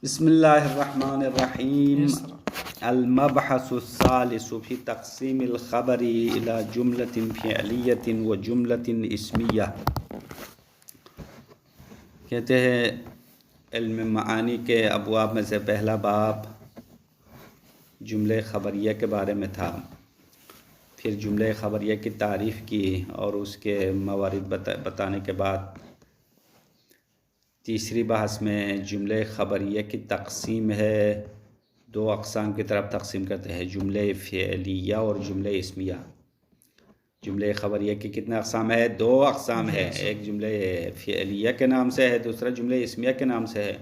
بسم اللہ الرحمن الرحیم المبحث الثالث فی تقسیم الخبر الى جملۃ فعلیۃ و جملۃ اسمیہ۔ کہتے ہیں علم معانی کے ابواب میں سے پہلا باب جملے خبریہ کے بارے میں تھا، پھر جملے خبریہ کی تعریف کی اور اس کے موارد بتانے کے بعد تیسری بحث میں جملے خبریہ کی تقسیم ہے، دو اقسام کی طرف تقسیم کرتے ہیں، جملے فعلیہ اور جملے اسمیہ۔ جملے خبریہ کی کتنے اقسام ہے؟ دو اقسام ہے، ایک جملے فعلیہ کے نام سے ہے، دوسرا جملے اسمیہ کے نام سے ہے۔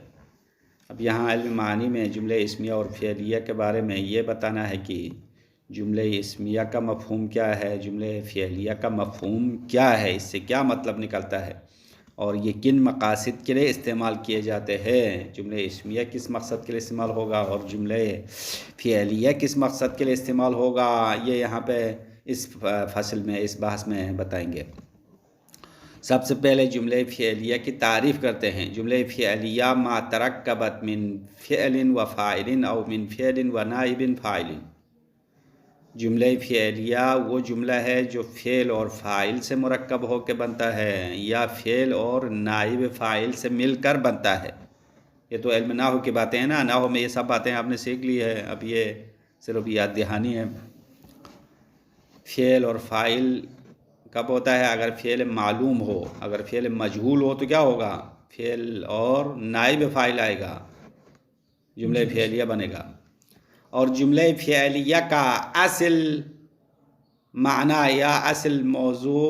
اب یہاں علم معانی میں جملے اسمیہ اور فعلیہ کے بارے میں یہ بتانا ہے کہ جملے اسمیہ کا مفہوم کیا ہے، جملے فعلیہ کا مفہوم کیا ہے، اس سے کیا مطلب نکلتا ہے اور یہ کن مقاصد کے لیے استعمال کیے جاتے ہیں۔ جملے اسمیہ کس مقصد کے لیے استعمال ہوگا اور جملے فعلیہ کس مقصد کے لیے استعمال ہوگا، یہ یہاں پہ اس فصل میں، اس بحث میں بتائیں گے۔ سب سے پہلے جملے فعلیہ کی تعریف کرتے ہیں۔ جملے فعلیہ ما ترکبت من فعل و فاعل او من فعل و نائب فاعل۔ جملہ فعلیہ وہ جملہ ہے جو فعل اور فاعل سے مرکب ہو کے بنتا ہے یا فعل اور نائب فاعل سے مل کر بنتا ہے۔ یہ تو علم نحو کی باتیں ہیں نا، نحو میں یہ سب باتیں آپ نے سیکھ لی ہے، اب یہ صرف یاد دہانی ہے۔ فعل اور فاعل کب ہوتا ہے؟ اگر فعل معلوم ہو، اگر فعل مجہول ہو تو کیا ہوگا؟ فعل اور نائب فاعل آئے گا، جملہ فعلیہ بنے گا۔ اور جملہ فعلیہ کا اصل معنی یا اصل موضوع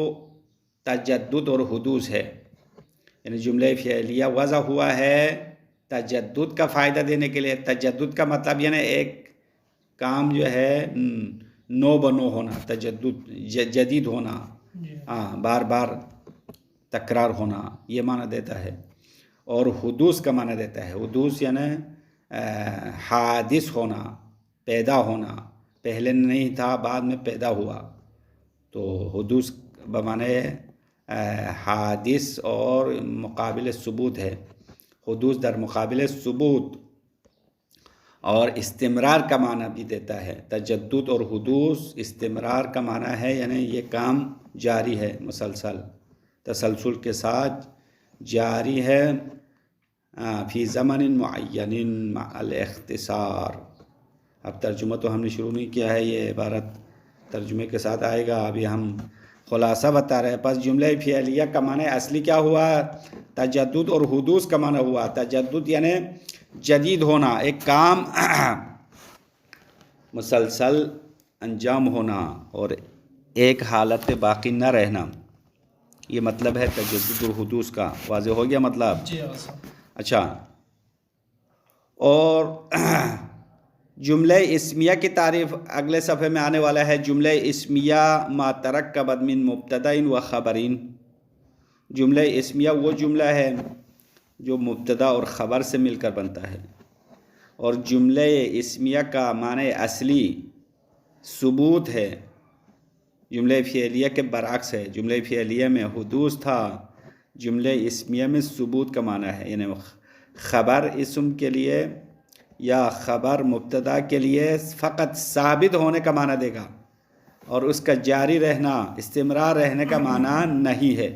تجدد اور حدوث ہے، یعنی جملہ فعلیہ وضع ہوا ہے تجدد کا فائدہ دینے کے لیے۔ تجدد کا مطلب یعنی ایک کام جو ہے نو بنو ہونا، تجدد جدید ہونا، بار بار تکرار ہونا، یہ معنی دیتا ہے۔ اور حدوث کا معنی دیتا ہے، حدوث یعنی حادث ہونا، پیدا ہونا، پہلے نہیں تھا بعد میں پیدا ہوا، تو حدوث بمعنی حادث اور مقابل ثبوت ہے، حدوث در مقابل ثبوت۔ اور استمرار کا معنی بھی دیتا ہے، تجدد اور حدوث استمرار کا معنی ہے، یعنی یہ کام جاری ہے، مسلسل تسلسل کے ساتھ جاری ہے، فی زمن معین مع الاختصار۔ اب ترجمہ تو ہم نے شروع نہیں کیا ہے، یہ عبارت ترجمے کے ساتھ آئے گا، ابھی ہم خلاصہ بتا رہے ہیں۔ پس جملہ فعلیہ کا معنی اصلی کیا ہوا؟ تجدد اور حدوث کا معنی ہوا۔ تجدد یعنی جدید ہونا، ایک کام مسلسل انجام ہونا اور ایک حالت پہ باقی نہ رہنا، یہ مطلب ہے تجدد اور حدوث کا۔ واضح ہو گیا مطلب؟ اچھا، اور جملہ اسمیہ کی تعریف اگلے صفحے میں آنے والا ہے۔ جملہ اسمیہ ما ترکبت من مبتدأ و خبر۔ جملہ اسمیہ وہ جملہ ہے جو مبتدا اور خبر سے مل کر بنتا ہے، اور جملہ اسمیہ کا معنی اصلی ثبوت ہے، جملہ فعلیہ کے برعکس ہے۔ جملہ فعلیہ میں حدوث تھا، جملہ اسمیہ میں ثبوت کا معنی ہے، یعنی خبر اسم کے لیے یا خبر مبتدا کے لیے فقط ثابت ہونے کا معنی دے گا اور اس کا جاری رہنا، استمرار رہنے کا معنی نہیں ہے۔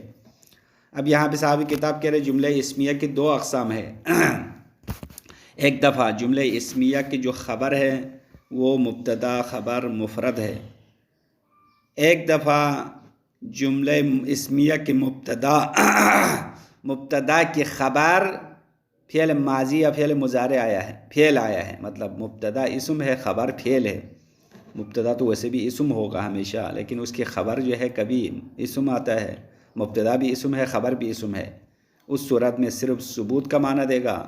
اب یہاں پہ صاحب کتاب کہہ رہے جملہ اسمیہ کی دو اقسام ہے۔ ایک دفعہ جملہ اسمیہ کی جو خبر ہے وہ مبتدا خبر مفرد ہے، ایک دفعہ جملہ اسمیہ کی مبتدا کی خبر فعل ماضی یا فعل مضارع آیا ہے، فعل آیا ہے، مطلب مبتدا اسم ہے، خبر فعل ہے۔ مبتدا تو ویسے بھی اسم ہوگا ہمیشہ، لیکن اس کی خبر جو ہے کبھی اسم آتا ہے، مبتدا بھی اسم ہے، خبر بھی اسم ہے، اس صورت میں صرف ثبوت کا معنی دے گا۔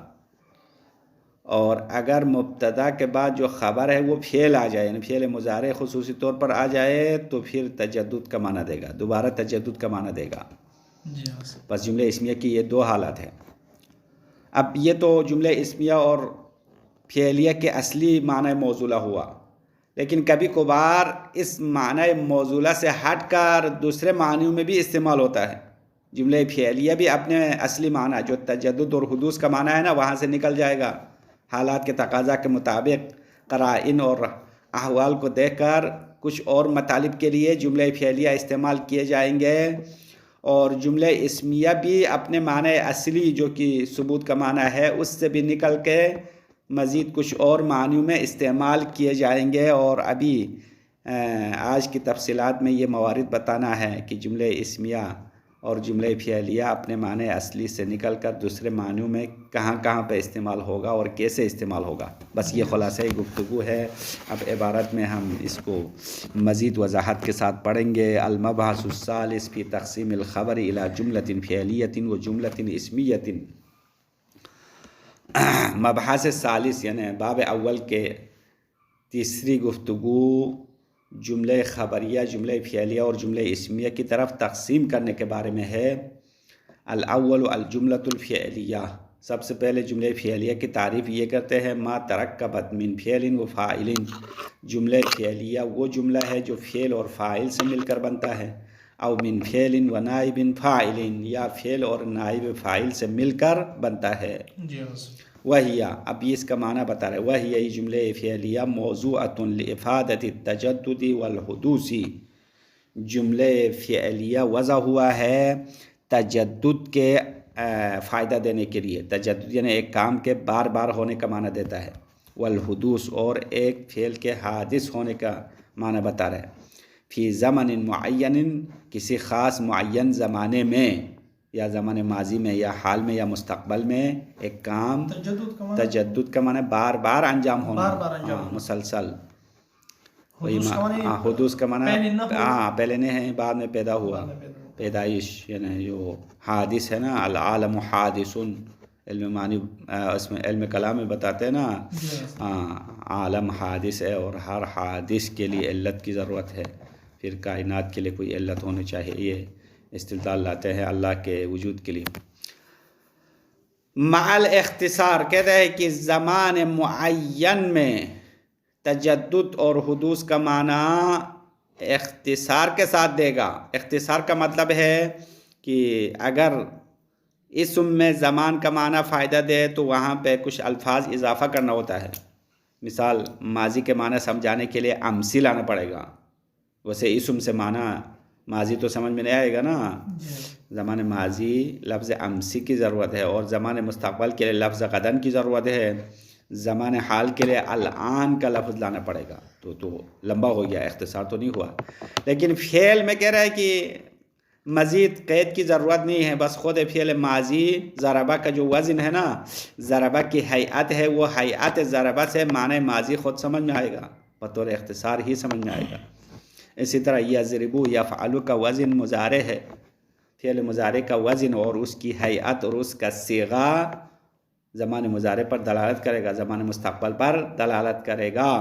اور اگر مبتدا کے بعد جو خبر ہے وہ فعل آ جائے، یعنی فعل مضارع خصوصی طور پر آ جائے تو پھر تجدد کا معنی دے گا، دوبارہ تجدد کا معنی دے گا۔ بس جملہ اسمیہ کی یہ دو حالات ہیں۔ اب یہ تو جملہ اسمیہ اور فعلیہ کے اصلی معنی موصولہ ہوا، لیکن کبھی کبھار اس معنی موصولہ سے ہٹ کر دوسرے معنیوں میں بھی استعمال ہوتا ہے۔ جملہ فعلیہ بھی اپنے اصلی معنی جو تجدد اور حدوث کا معنی ہے نا، وہاں سے نکل جائے گا حالات کے تقاضا کے مطابق قرائن اور احوال کو دیکھ کر کچھ اور مطالب کے لیے جملہ فعلیہ استعمال کیے جائیں گے، اور جملہ اسمیہ بھی اپنے معنی اصلی جو کہ ثبوت کا معنی ہے اس سے بھی نکل کے مزید کچھ اور معنیوں میں استعمال کیے جائیں گے۔ اور ابھی آج کی تفصیلات میں یہ موارد بتانا ہے کہ جملہ اسمیہ اور جملہ فعلیہ اپنے معنی اصلی سے نکل کر دوسرے معنیوں میں کہاں کہاں پہ استعمال ہوگا اور کیسے استعمال ہوگا۔ بس یہ خلاصہ گفتگو ہے۔ اب عبارت میں ہم اس کو مزید وضاحت کے ساتھ پڑھیں گے۔ المبحث الثالث فی تقسیم الخبر الی جملۃ فعلیۃ و جملۃ اسمیۃ۔ مبحث ثالث یعنی باب اول کے تیسری گفتگو جملہ خبریہ، جملہ فعلیہ اور جملہ اسمیہ کی طرف تقسیم کرنے کے بارے میں ہے۔ الاول الجملۃ الفعلیہ، سب سے پہلے جملہ فعلیہ کی تعریف یہ کرتے ہیں ما ترکبت من فعل و فاعل۔ جملہ فعلیہ وہ جملہ ہے جو فعل اور فاعل سے مل کر بنتا ہے، او من فعل و نائب فاعل، یا فعل اور نائب فاعل سے مل کر بنتا ہے۔ وہی، اب یہ اس کا معنی بتا رہے، وہی یہ جملہ فعلیہ موضوعۃ لافادۃ التجدد والحدوث۔ جملہ فعلیہ وضع ہوا ہے تجدد کے فائدہ دینے کے لیے۔ تجدد یعنی ایک کام کے بار بار ہونے کا معنی دیتا ہے، والحدوث اور ایک فعل کے حادث ہونے کا معنی بتا رہے۔ فی زمن معین، کسی خاص معین زمانے میں یا زمان ماضی میں یا حال میں یا مستقبل میں ایک کام، تجدد کا معنی بار بار انجام ہونا، مسلسل۔ حدوث کا معنی پہلے نہیں ہے، بعد میں پیدا ہوا، پیدائش یعنی جو حادث ہے نا، العالم حادث، علم معنی اس میں علم کلام میں بتاتے ہیں نا، عالم حادث ہے اور ہر حادث کے لیے علت کی ضرورت ہے، پھر کائنات کے لیے کوئی علت ہونی چاہیے، یہ استدلال لاتے ہیں اللہ کے وجود کے لیے۔ مع اختصار کہتے ہیں کہ زمان معین میں تجدد اور حدوث کا معنی اختصار کے ساتھ دے گا۔ اختصار کا مطلب ہے کہ اگر اسم میں زمان کا معنی فائدہ دے تو وہاں پہ کچھ الفاظ اضافہ کرنا ہوتا ہے۔ مثال ماضی کے معنی سمجھانے کے لیے امسی لانا پڑے گا، ویسے اسم سے معنی ماضی تو سمجھ میں نہیں آئے گا نا، زمان ماضی لفظ امسی کی ضرورت ہے، اور زمان مستقبل کے لیے لفظ غدن کی ضرورت ہے، زمان حال کے لیے الآن کا لفظ لانا پڑے گا، تو لمبا ہو گیا، اختصار تو نہیں ہوا۔ لیکن فعل میں کہہ رہا ہے کہ مزید قید کی ضرورت نہیں ہے، بس خود فعل ماضی ضربہ کا جو وزن ہے نا، ضربہ کی ہیئت ہے، وہ ہیئت ضربہ سے معنی ماضی خود سمجھ میں آئے گا، بطور اختصار ہی سمجھ میں آئے گا۔ اسی طرح یضربو یفعلو کا وزن مضارع ہے، فعل مضارع کا وزن اور اس کی ہیئت اور اس کا صیغہ زمان مضارع پر دلالت کرے گا، زمان مستقبل پر دلالت کرے گا۔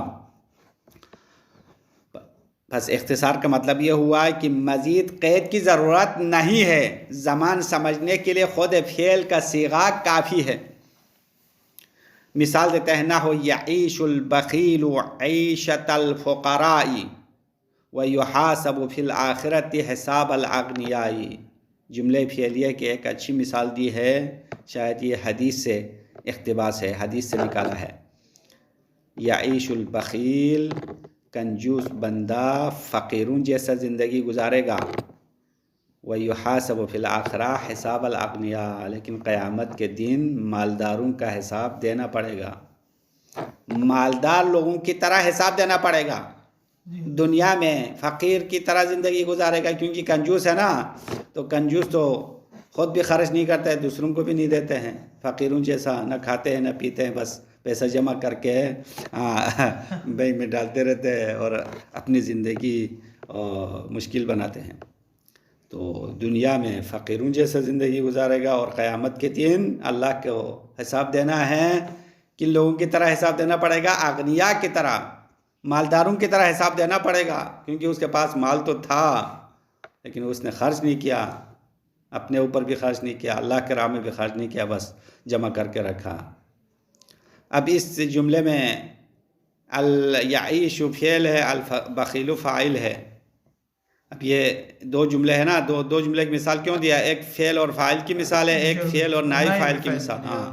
بس اختصار کا مطلب یہ ہوا کہ مزید قید کی ضرورت نہیں ہے، زمان سمجھنے کے لیے خود فعل کا صیغہ کافی ہے۔ مثال دیتے ہیں، نحو یعیش البخیل عیشۃ الفقراء وَيُحَاسَبُ فِي الْآخِرَةِ حِسَابَ الْأَغْنِيَاءِ۔ جملے فعلیہ کی ایک اچھی مثال دی ہے، شاید یہ حدیث سے اقتباس ہے، حدیث سے نکالا ہے۔ یعیش البخیل، کنجوس بندہ فقیروں جیسا زندگی گزارے گا، وَيُحَاسَبُ فِي الْآخِرَةِ حِسَابَ الْأَغْنِيَاءِ، لیکن قیامت کے دن مالداروں کا حساب دینا پڑے گا، مالدار لوگوں کی طرح حساب دینا پڑے گا۔ دنیا میں فقیر کی طرح زندگی گزارے گا، کیونکہ کنجوس ہے نا، تو کنجوس تو خود بھی خرچ نہیں کرتے، دوسروں کو بھی نہیں دیتے ہیں، فقیروں جیسا نہ کھاتے ہیں نہ پیتے ہیں، بس پیسہ جمع کر کے بینک میں ڈالتے رہتے ہیں اور اپنی زندگی مشکل بناتے ہیں۔ تو دنیا میں فقیروں جیسا زندگی گزارے گا، اور قیامت کے دن اللہ کو حساب دینا ہے، کن لوگوں کی طرح حساب دینا پڑے گا؟ اغنیاء کی طرح، مالداروں کی طرح حساب دینا پڑے گا، کیونکہ اس کے پاس مال تو تھا لیکن اس نے خرچ نہیں کیا، اپنے اوپر بھی خرچ نہیں کیا، اللہ کے راہ میں بھی خرچ نہیں کیا، بس جمع کر کے رکھا۔ اب اس جملے میں یعیش فعل ہے، البخیل فاعل ہے۔ اب یہ دو جملے ہیں نا، دو جملے کی مثال کیوں دیا؟ ایک فعل اور فاعل کی مثال ہے، ایک فعل اور نائب فاعل کی مثال۔ ہاں،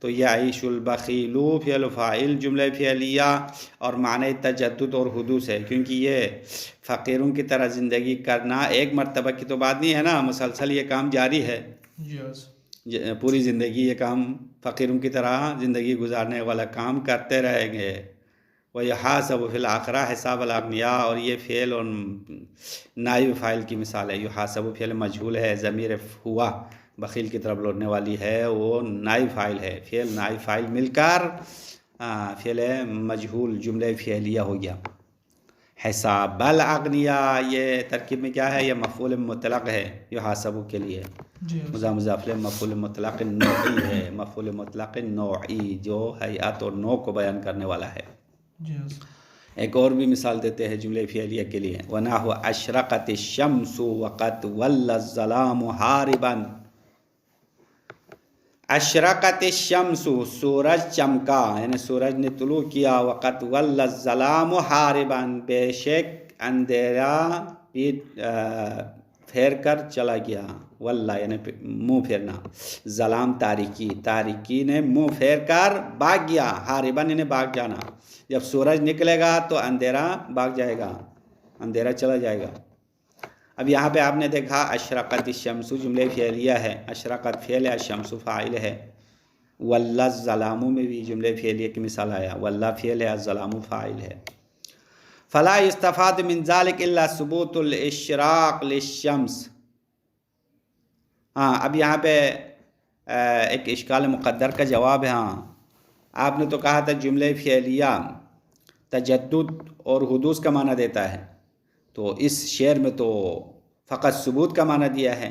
تو یعیش البخیلو فعل فاعل جملہ فعلیہ اور معنی تجدد اور حدوث ہے، کیونکہ یہ فقیروں کی طرح زندگی کرنا ایک مرتبہ کی تو بات نہیں ہے نا، مسلسل یہ کام جاری ہے، پوری زندگی یہ کام فقیروں کی طرح زندگی گزارنے والا کام کرتے رہیں گے۔ وَيُحَاسَبُ فِي الْآخِرَةِ حِسَابَ الْأَغْنِيَاء، اور یہ فعل اور نائب فاعل کی مثال ہے۔ یحاسب فعل مجہول ہے، ضمیر ہوا بخیل کی طرف لوٹنے والی ہے، وہ نائب فاعل ہے، فعل نائب فاعل مل کر فعل مجہول جملہ فعلیہ ہو گیا۔ حساب الاغنیاء، یہ ترکیب میں کیا ہے؟ یہ مفعول مطلق ہے یحاسب کے لیے، مضاف الیہ مفعول مطلق نوعی ہے، مفعول مطلق نوعی جو ہیئت اور نوع کو بیان کرنے والا ہے۔ ایک اور بھی مثال دیتے ہیں جملے فعلیہ کے لیے، وَنَحْوَ أَشْرَقَتِ الشَّمْسُ وَقَدْ وَلَّ الظَّلَامُ حَارِبًا۔ اشرقت الشمس، سورج چمکا یعنی سورج نے طلوع کیا، وقت ول الظلام حارباً، بے شک اندھیرا پھیر کر چلا گیا، واللہ یعنی منہ پھیرنا، ظلام تاریکی، تاریکی نے منہ پھیر کر بھاگ گیا، حارباً یعنی بھاگ جانا، جب سورج نکلے گا تو اندھیرا بھاگ جائے گا، اندھیرا چلا جائے گا۔ اب یہاں پہ آپ نے دیکھا اشرقت الشمس جملہ فعلیہ ہے، اشرقت فعل ہے، الشمس فاعل ہے، واللہ الظلام میں بھی جملہ فعلیہ کی مثال آیا، واللہ فعل ہے، الظلام فاعل ہے۔ فلا یستفاد من ذلک الا ثبوت الاشراق للشمس۔ اب یہاں پہ ایک اشکال مقدر کا جواب ہے۔ آپ نے تو کہا تھا جملہ فعلیہ تجدد اور حدوث کا معنی دیتا ہے، تو اس شعر میں تو فقط ثبوت کا معنی دیا ہے،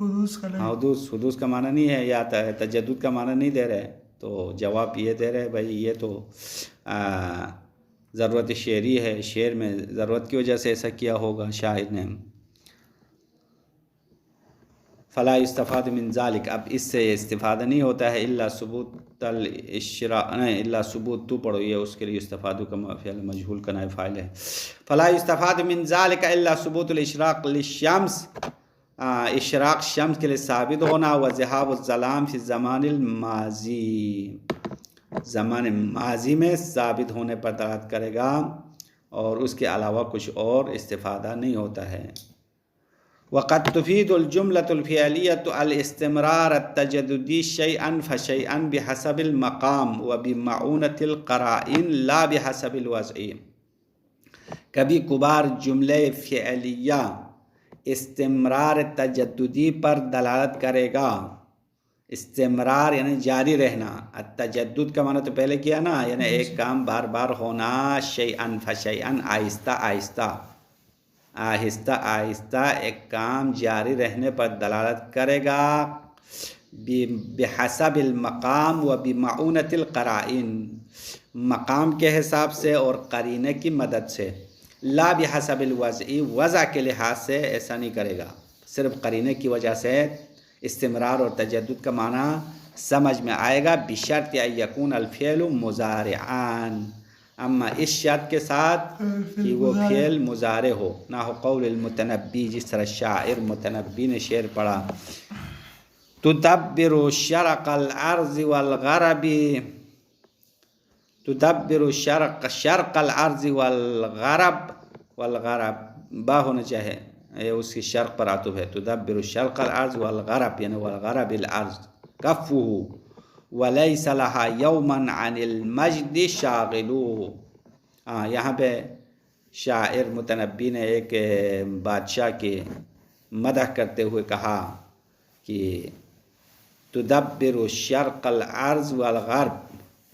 حدوث کا معنی نہیں ہے، یا تجدد کا معنی نہیں دے رہے، تو جواب یہ دے رہے بھائی یہ تو ضرورت شعری ہے، شعر میں ضرورت کی وجہ سے ایسا کیا ہوگا شاعر نے۔ فلا استفاد من ذالک، اب اس سے استفادہ نہیں ہوتا ہے، الا ثبوت الاشراق، الا ثبوت تو پڑھو، یہ اس کے لیے استفادہ کا فعل مجہول کا نائب فاعل ہے۔ فلا استفاد من ذالک الا ثبوت الاشراق للشمس، اشراق شمس کے لیے ثابت ہونا، وذهاب الظلام فی الزمان الماضی، زمان ماضی میں ثابت ہونے پر دلالت کرے گا، اور اس کے علاوہ کچھ اور استفادہ نہیں ہوتا ہے۔ وقد تفید الجملة الفعلیة الاستمرار التجددی شیئا فشیئا بحسب المقام وبمعونة القرائن لا بحسب الوضع۔ کبھی کبھار جملہ فعلیہ استمرار تجددی پر دلالت کرے گا، استمرار یعنی جاری رہنا، التجدد کا معنی تو پہلے کیا نا، یعنی ایک کام بار بار ہونا، شیئا فشیئا آہستہ آہستہ، آہستہ آہستہ ایک کام جاری رہنے پر دلالت کرے گا، بحسب المقام و بمعونة القرائن، مقام کے حساب سے اور قرینے کی مدد سے، لا بحسب الوضع، وضع کے لحاظ سے ایسا نہیں کرے گا، صرف قرینے کی وجہ سے استمرار اور تجدد کا معنی سمجھ میں آئے گا، بشرط ان یکون الفعل مضارعان، اما اس شرط کے ساتھ کہ وہ فعل مضارع ہو، نحو قول المتنبی، جس طرح شاعر متنبی نے شعر پڑھا، تدبر شرق الارض والغرب، تدبر شرق الارض والغرب با ہونا چاہے، یہ اس کی شرق پر عطف ہے، تدبر شرق الارض والغرب یعنی والغرب الارض، کفہ ولیس لها یوما عن المجد شاغلو۔ یہاں پہ شاعر متنبی نے ایک بادشاہ کے مدح کرتے ہوئے کہا کہ تدبر شرق الارض والغرب،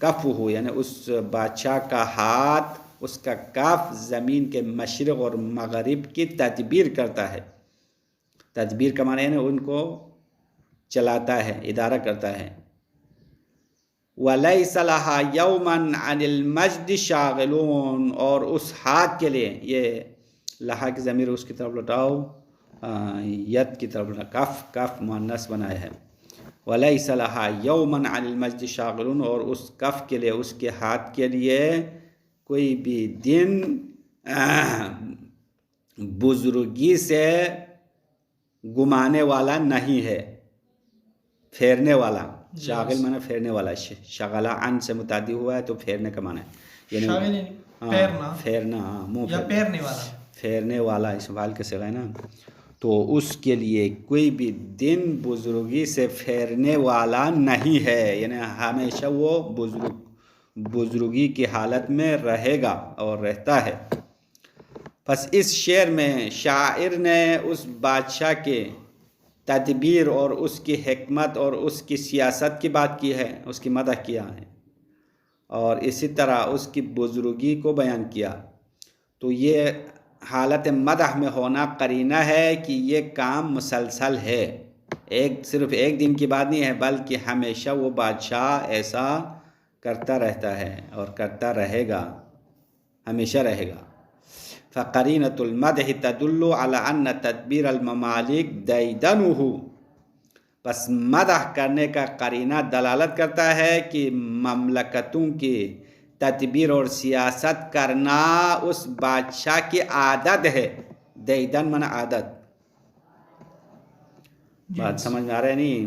کفہ یعنی اس بادشاہ کا ہاتھ، اس کا کف زمین کے مشرق اور مغرب کی تدبیر کرتا ہے، تدبیر کا معنی ہے ان کو چلاتا ہے، ادارہ کرتا ہے۔ وَلَيْسَ لَهَا يَوْمًا عَنِ الْمَجْدِ شَاغِلُونَ، اور اس ہاتھ کے لیے، یہ لہا کی ضمیر اس کی طرف لٹاؤ، ید کی طرف لٹاؤ، کف مؤنث بنایا ہے، وَلَيْسَ لَهَا يَوْمًا عَنِ الْمَجْدِ شَاغِلُونَ، اور اس کف کے لیے، اس کے ہاتھ کے لیے کوئی بھی دن بزرگی سے گمانے والا نہیں ہے، پھیرنے والا، شاغل معنی پھیرنے والا، شغلہ عن سے متعدی ہوا ہے تو پھیرنے کا معنی ہے، یعنی پھیرنا، منہ پھیرنے والا اسمال کے صیغہ ہے نا. تو اس کے لیے کوئی بھی دن بزرگی سے پھیرنے والا نہیں ہے، یعنی ہمیشہ وہ بزرگی کی حالت میں رہے گا اور رہتا ہے. پس اس شعر میں شاعر نے اس بادشاہ کے تدبیر اور اس کی حکمت اور اس کی سیاست کی بات کی ہے، اس کی مدح کیا ہے، اور اسی طرح اس کی بزرگی کو بیان کیا. تو یہ حالت مدح میں ہونا قرینہ ہے کہ یہ کام مسلسل ہے، صرف ایک دن کی بات نہیں ہے، بلکہ ہمیشہ وہ بادشاہ ایسا کرتا رہتا ہے اور کرتا رہے گا، ہمیشہ رہے گا. فقرینۃ المدح تدل علی ان تدبیر الممالک دیدنہ، پس مدح کرنے کا قرینہ دلالت کرتا ہے کہ مملکتوں کی تدبیر اور سیاست کرنا اس بادشاہ کی عادت ہے. دیدن من عادت، بات سمجھ میں آ رہا ہے نہیں؟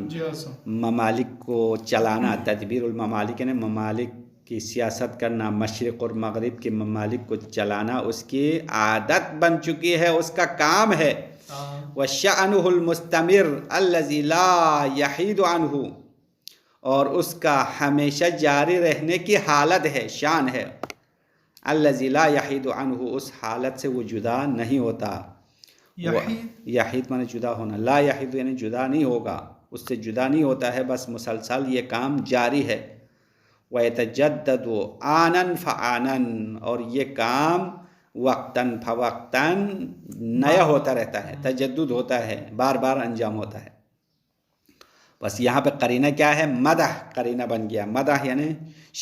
ممالک کو چلانا، تدبیر الممالک یعنی ممالک کی سیاست کرنا، مشرق اور مغرب کے ممالک کو چلانا اس کی عادت بن چکی ہے، اس کا کام ہے. وَشَأْنُهُ الْمُسْتَمِرُ الَّذِي لَا يَحِيدُ عَنْهُ، اور اس کا ہمیشہ جاری رہنے کی حالت ہے، شان ہے. الَّذِي لَا يَحِيدُ عَنْهُ، اس حالت سے وہ جدا نہیں ہوتا. یحید مانے جدا ہونا، لا یحید یعنی جدا نہیں ہوگا، اس سے جدا نہیں ہوتا ہے، بس مسلسل یہ کام جاری ہے. وَيَتَجَدَّدُ آنًا فَآنًا، اور یہ کام وقتاً فوقتاً نیا ہوتا رہتا ہے، تجدد ہوتا ہے، بار بار انجام ہوتا ہے. بس یہاں پہ قرینہ کیا ہے؟ مدح قرینہ بن گیا. مدح یعنی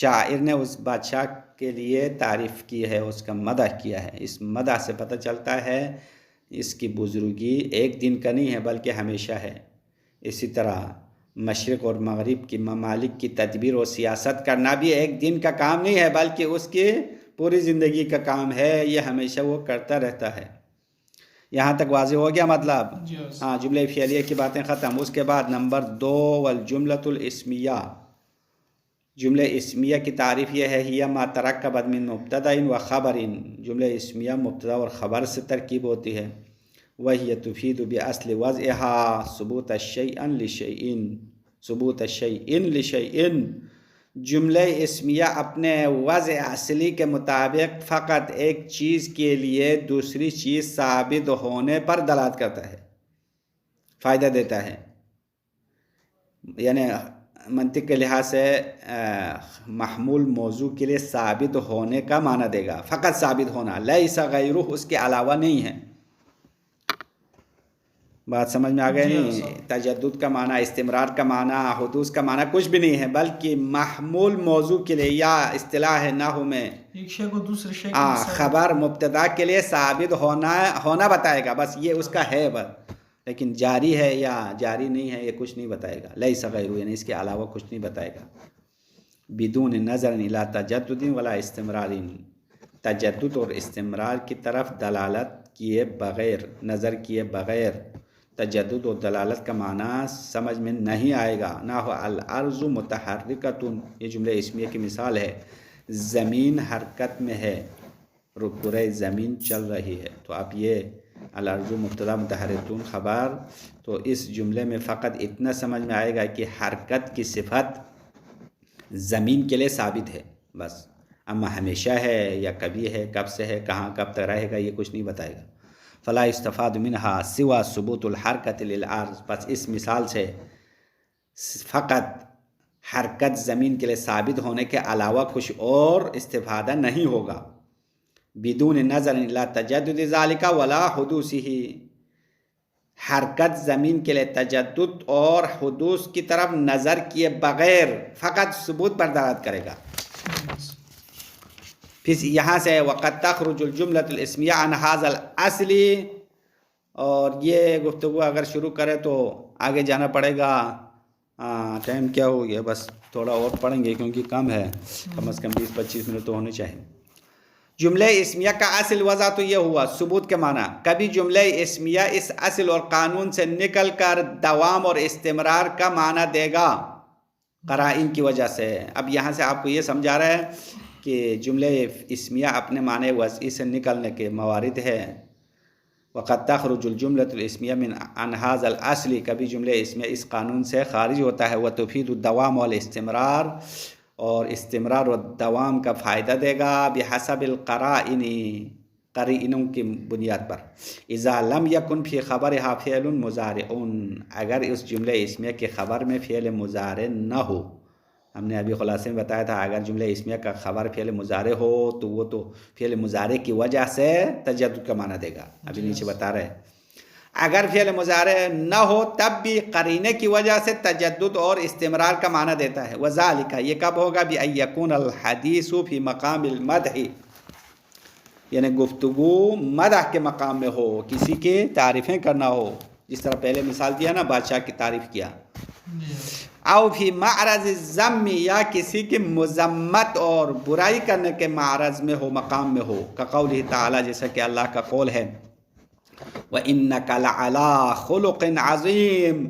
شاعر نے اس بادشاہ کے لیے تعریف کی ہے، اس کا مدح کیا ہے. اس مدح سے پتہ چلتا ہے اس کی بزرگی ایک دن کا نہیں ہے بلکہ ہمیشہ ہے. اسی طرح مشرق اور مغرب کی ممالک کی تدبیر و سیاست کرنا بھی ایک دن کا کام نہیں ہے بلکہ اس کی پوری زندگی کا کام ہے، یہ ہمیشہ وہ کرتا رہتا ہے. یہاں تک واضح ہو گیا مطلب؟ ہاں، جملہ فعلیہ کی باتیں ختم. اس کے بعد نمبر 2 والجملۃ الاسمیہ. جملہ اسمیہ کی تعریف یہ ہے، ہی ما ترکبت من مبتدأ و خبر. جملہ اسمیہ مبتدا اور خبر سے ترکیب ہوتی ہے. وہی تفید باصل وضعها ثبوت الشیء لشیء. جملہ اسمیہ اپنے وضع اصلی کے مطابق فقط ایک چیز کے لیے دوسری چیز ثابت ہونے پر دلالت کرتا ہے، فائدہ دیتا ہے. یعنی منطق کے لحاظ سے محمول موضوع کے لیے ثابت ہونے کا معنی دے گا، فقط ثابت ہونا، لیس غیرہ، اس کے علاوہ نہیں ہے. بات سمجھ میں آ گئی نہیں؟ تجدد کا معنی، استمرار کا معنی، حدوث کا معنی کچھ بھی نہیں ہے، بلکہ محمول موضوع کے لیے، یا اصطلاح ہے نحو میں ایک شے کو دوسرے شے خبر مبتدا کے لیے ثابت ہونا بتائے گا، بس یہ اس کا ہے بس. لیکن جاری ہے یا جاری نہیں ہے یہ کچھ نہیں بتائے گا. لیس غیرہ یعنی اس کے علاوہ کچھ نہیں بتائے گا. بدون نظر الی تجدد ولا استمرار، تجدد اور استمرار کی طرف دلالت کیے بغیر، نظر کیے بغیر تجدد و دلالت کا معنی سمجھ میں نہیں آئے گا. نحو الارض متحرکۃ، یہ جملہ اسمیہ کی مثال ہے. زمین حرکت میں ہے، پورے زمین چل رہی ہے. تو اب یہ الارض مبتدا متحرکۃ خبر، تو اس جملے میں فقط اتنا سمجھ میں آئے گا کہ حرکت کی صفت زمین کے لیے ثابت ہے بس. اما ہمیشہ ہے یا کبھی ہے، کب سے ہے، کہاں کب تک رہے گا، یہ کچھ نہیں بتائے گا. فلا استفاد منها سوا ثبوت الحرکت للارض، پس اس مثال سے فقط حرکت زمین کے لیے ثابت ہونے کے علاوہ کچھ اور استفادہ نہیں ہوگا. بدون نظر الی تجدد ذالک ولا حدوثہ، حرکت زمین کے لیے تجدد اور حدوث کی طرف نظر کیے بغیر فقط ثبوت پر دلالت کرے گا. پھر یہاں سے وقد تخرج الجملۃ الاسمیہ عن ھذا الاصل، اور یہ گفتگو اگر شروع کرے تو آگے جانا پڑے گا. ٹائم کیا ہو گیا؟ بس تھوڑا اور پڑھیں گے کیونکہ کم ہے، کم از کم 20-25 منٹ تو ہونے چاہیے. جملہ اسمیہ کا اصل وضع تو یہ ہوا ثبوت کے معنی. کبھی جملہ اسمیہ اس اصل اور قانون سے نکل کر دوام اور استمرار کا معنی دے گا. قرائن کی وجہ سے. اب یہاں سے آپ کو یہ سمجھا رہا ہے کہ جملے اسمیہ اپنے معنی وضعی سے نکلنے کے موارد ہے. وقد تخرج الجملۃ الاسمیہ من عن هذا الاصل، کبھی جملے اسمیہ اس قانون سے خارج ہوتا ہے. وتفید الدوام والاستمرار، اور استمرار و دوام کا فائدہ دے گا. بحسب القرائن، قرینوں کی بنیاد پر. اذا لم یکن فی خبرها فعل مضارع، اگر اس جملے اسمیہ کے خبر میں فعل مضارع نہ ہو. ہم نے ابھی خلاصے میں بتایا تھا اگر جملہ اسمیہ کا خبر فعل مضارع ہو تو وہ تو فعل مضارع کی وجہ سے تجدد کا معنی دے گا. ابھی نیچے بتا رہے ہیں اگر فعل مضارع نہ ہو تب بھی قرینے کی وجہ سے تجدد اور استمرار کا معنی دیتا ہے. وذالک، یہ کب ہوگا؟ بأن یکون الحدیث فی مقام المدح، یعنی گفتگو مدح کے مقام میں ہو، کسی کی تعریفیں کرنا ہو. جس طرح پہلے مثال دیا نا، بادشاہ کی تعریف کیا. او فی معرض الذم، یا کسی کی مذمت اور برائی کرنے کے معرض میں ہو، مقام میں ہو. کقولہ تعالی، جیسا کہ اللہ کا قول ہے وَإِنَّكَ لَعَلَىٰ خُلُقٍ عَظِيمٍ،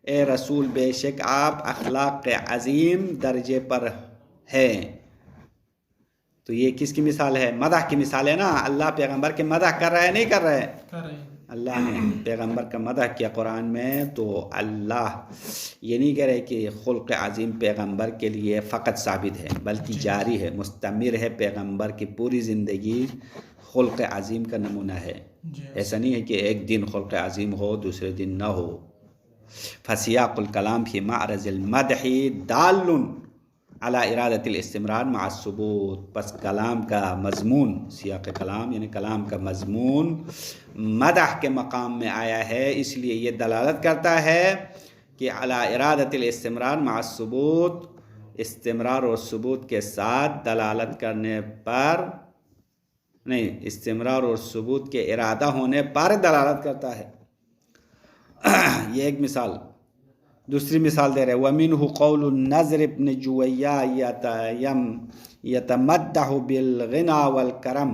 اے رسول بے شک آپ اخلاق عظیم درجے پر ہیں. تو یہ کس کی مثال ہے؟ مدح کی مثال ہے نا. اللہ پیغمبر کے مدح کر رہا ہے نہیں کر رہا ہے؟ اللہ نے پیغمبر کا مدح کیا قرآن میں. تو اللہ یہ نہیں کہہ رہے کہ خلق عظیم پیغمبر کے لیے فقط ثابت ہے، بلکہ جاری ہے، مستمر ہے. پیغمبر کی پوری زندگی خلق عظیم کا نمونہ ہے. ایسا نہیں ہے کہ ایک دن خلق عظیم ہو دوسرے دن نہ ہو. فسیاق الکلام فی معرض المدح دال علی ارادۃ الاستمرار مع الثبوت، پس کلام کا مضمون، سیاق کلام یعنی کلام کا مضمون مدح کے مقام میں آیا ہے، اس لیے یہ دلالت کرتا ہے کہ علی ارادۃ الاستمرار مع الثبوت، استمرار اور ثبوت کے ساتھ دلالت کرنے پر نہیں، استمرار اور ثبوت کے ارادہ ہونے پر دلالت کرتا ہے. یہ ایک مثال. دوسری مثال دے رہے وَمِنْهُ قَوْلُ النَّضْرِ بْنِ جُوَيّْةَ يَتَمَدَّحُ بِالْغِنَى وَالْكَرَمِ،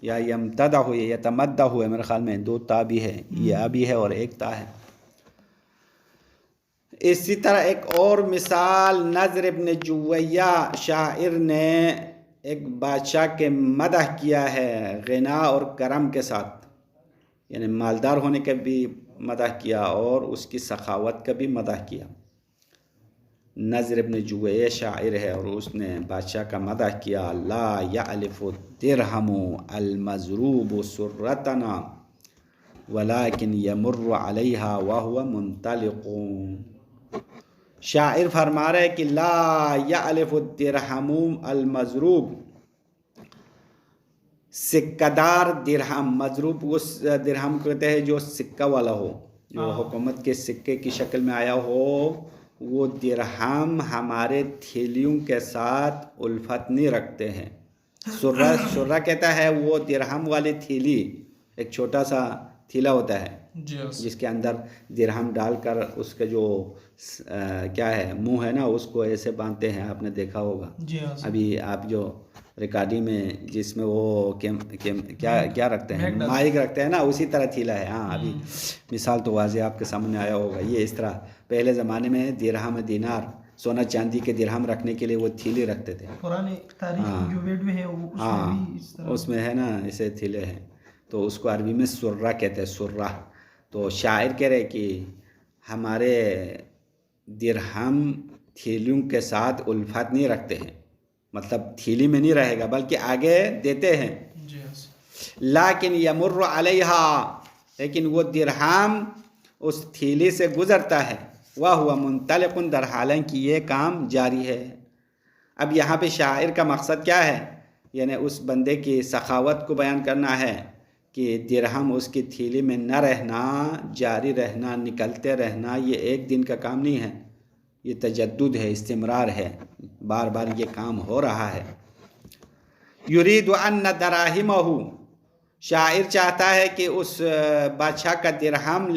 یا یمتدح، یتمدح ہے میرے خیال میں دو تا بھی ہے، یہ ابھی ہے اور ایک تا ہے. اسی طرح ایک اور مثال، نضر بن جویہ شاعر نے ایک بادشاہ کے مدح کیا ہے غنا اور کرم کے ساتھ، یعنی مالدار ہونے کا بھی مدح کیا اور اس کی سخاوت کا بھی مدح کیا. نضر بن جویہ شاعر ہے اور اس نے بادشاہ کا مدح کیا. لا یعلف الدرہم المضروب سرتنا ولکن یمر علیہا وہو منطلق. شاعر فرما رہے کہ لا یعلف الدرہم المضروب، سکہ دار درہم، مضروب اس درہم کہتے ہیں جو سکہ والا ہو، جو حکومت کے سکے کی شکل میں آیا ہو. وہ درہم ہمارے تھیلیوں کے ساتھ الفت نہیں رکھتے ہیں. سرہ کہتا ہے وہ درہم والی تھیلی، ایک چھوٹا سا تھیلا ہوتا ہے جس کے اندر درہم ڈال کر اس کا جو کیا ہے منہ ہے نا اس کو ایسے باندھتے ہیں، آپ نے دیکھا ہوگا. ابھی آپ جو ریکارڈنگ میں جس میں وہ کیا رکھتے ہیں، مائک رکھتے ہیں نا، اسی طرح تھیلا ہے. ہاں ابھی مثال تو واضح آپ کے سامنے آیا ہوگا. یہ اس طرح پہلے زمانے میں درہم دینار، سونا چاندی کے درہم رکھنے کے لیے وہ تھیلی رکھتے تھے. پرانے تاریخ جو ویڈ میں ہے اس میں ہے نا اسے تھیلے ہیں، تو اس کو عربی میں سرہ کہتے ہیں، سرہ. تو شاعر کہہ رہے کہ ہمارے درہم تھیلیوں کے ساتھ الفت نہیں رکھتے ہیں، مطلب تھیلی میں نہیں رہے گا بلکہ آگے دیتے ہیں. لیکن یمر علیہا، لیکن وہ درہم اس تھیلی سے گزرتا ہے. وہو منطلق، در حالانکہ یہ کام جاری ہے. اب یہاں پہ شاعر کا مقصد کیا ہے؟ یعنی اس بندے کی سخاوت کو بیان کرنا ہے کہ درہم اس کی تھیلی میں نہ رہنا، جاری رہنا، نکلتے رہنا، یہ ایک دن کا کام نہیں ہے، یہ تجدد ہے، استمرار ہے، بار بار یہ کام ہو رہا ہے. یرید ان دراہمہ، شاعر چاہتا ہے کہ اس بادشاہ کا درہم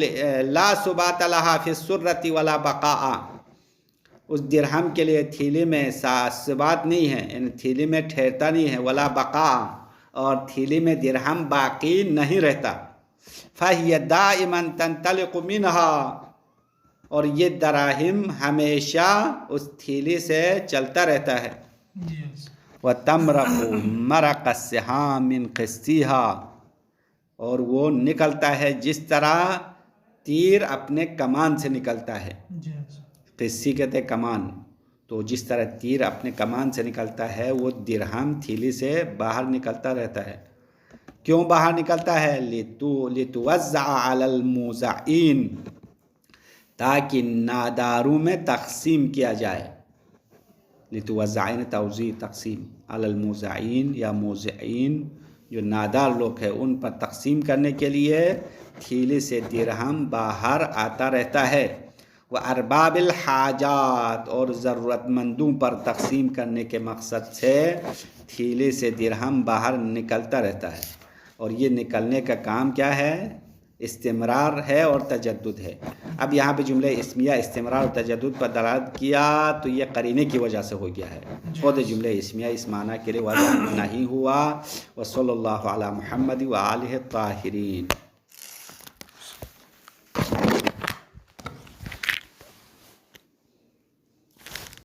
لا ثبات لہا فی السرۃ ولا بقاء، اس درہم کے لیے تھیلی میں ثبات نہیں ہے، یعنی تھیلی میں ٹھہرتا نہیں ہے، ولا بقاء، اور تھیلی میں درہم باقی نہیں رہتا. فہی دائما تنطلق منہا، اور یہ دراہم ہمیشہ اس تھیلی سے چلتا رہتا ہے. Yes. وَتَمْرَقُ مَرَقَ السِّهَامِ مِنْ قِسْطِهَا اور وہ نکلتا ہے جس طرح تیر اپنے کمان سے نکلتا ہے. Yes. قصی کہتے ہیں کمان. تو جس طرح تیر اپنے کمان سے نکلتا ہے وہ درہم تھیلی سے باہر نکلتا رہتا ہے. کیوں باہر نکلتا ہے؟ لِتُوَزَّعَ عَلَى الْمُوزَعِينَ تاکہ ناداروں میں تقسیم کیا جائے. لِتُوَزَّعِينَ توزیع تقسیم عَلَى الْمُوزَعِينَ یا موزعین جو نادار لوگ ہیں ان پر تقسیم کرنے کے لیے تھیلی سے درہم باہر آتا رہتا ہے. وَأَرْبَابِ الْحَاجَاتِ اور ضرورت مندوں پر تقسیم کرنے کے مقصد سے تھیلی سے درہم باہر نکلتا رہتا ہے. اور یہ نکلنے کا کام کیا ہے؟ استمرار ہے اور تجدد ہے. اب یہاں پہ جملہ اسمیہ استمرار اور تجدد پر دلالت کیا تو یہ قرینے کی وجہ سے ہو گیا ہے. خود جملہ اسمیہ اس معنی کے لیے واضح نہیں ہوا. وصلی اللہ علی محمد وآلہ الطاہرین.